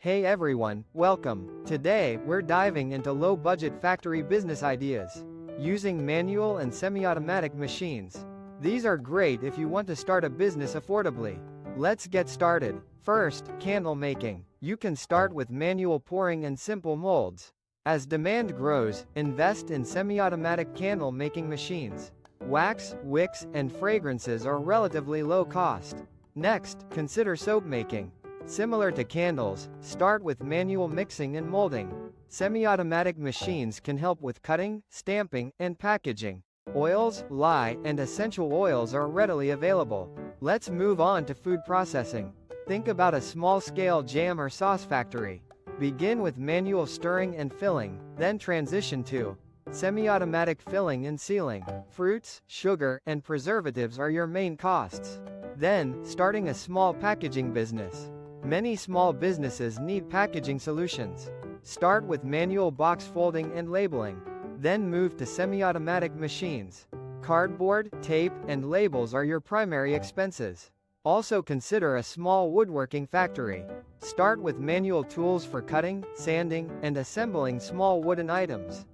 Hey everyone, welcome. Today, we're diving into low-budget factory business ideas. Using manual and semi-automatic machines. These are great if you want to start a business affordably. Let's get started. First, candle making. You can start with manual pouring and simple molds. As demand grows, invest in semi-automatic candle making machines. Wax, wicks, and fragrances are relatively low cost. Next, consider soap making. Similar to candles, start with manual mixing and molding. Semi-automatic machines can help with cutting, stamping, and packaging. Oils, lye, and essential oils are readily available. Let's move on to food processing. Think about a small-scale jam or sauce factory. Begin with manual stirring and filling, then transition to semi-automatic filling and sealing. Fruits, sugar, and preservatives are your main costs. Then, starting a small packaging business. Many small businesses need packaging solutions. Start with manual box folding and labeling. Then move to semi-automatic machines. Cardboard, tape, and labels are your primary expenses. Also consider a small woodworking factory. Start with manual tools for cutting, sanding, and assembling small wooden items.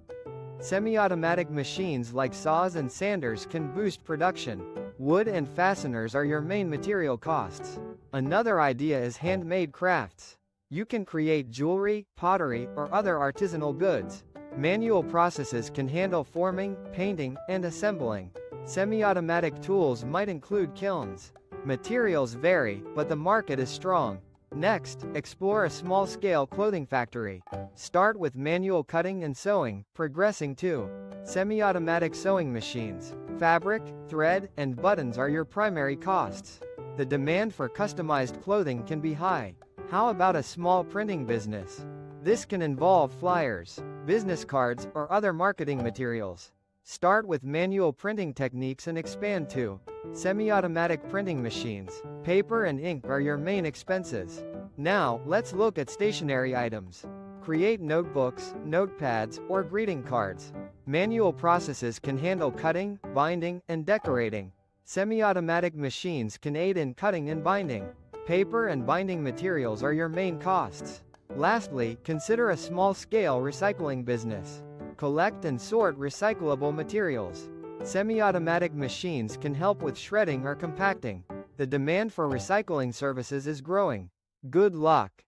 Semi-automatic machines like saws and sanders can boost production. Wood and fasteners are your main material costs. Another idea is handmade crafts. You can create jewelry, pottery, or other artisanal goods. Manual processes can handle forming, painting, and assembling. Semi-automatic tools might include kilns. Materials vary, but the market is strong. Next, explore a small-scale clothing factory. Start with manual cutting and sewing, progressing to semi-automatic sewing machines. Fabric, thread, and buttons are your primary costs. The demand for customized clothing can be high. How about a small printing business? This can involve flyers, business cards, or other marketing materials. Start with manual printing techniques and expand to semi-automatic printing machines. Paper and ink are your main expenses. Now, let's look at stationery items. Create notebooks, notepads, or greeting cards. Manual processes can handle cutting, binding, and decorating. Semi-automatic machines can aid in cutting and binding. Paper and binding materials are your main costs. Lastly, consider a small-scale recycling business. Collect and sort recyclable materials. Semi-automatic machines can help with shredding or compacting. The demand for recycling services is growing. Good luck!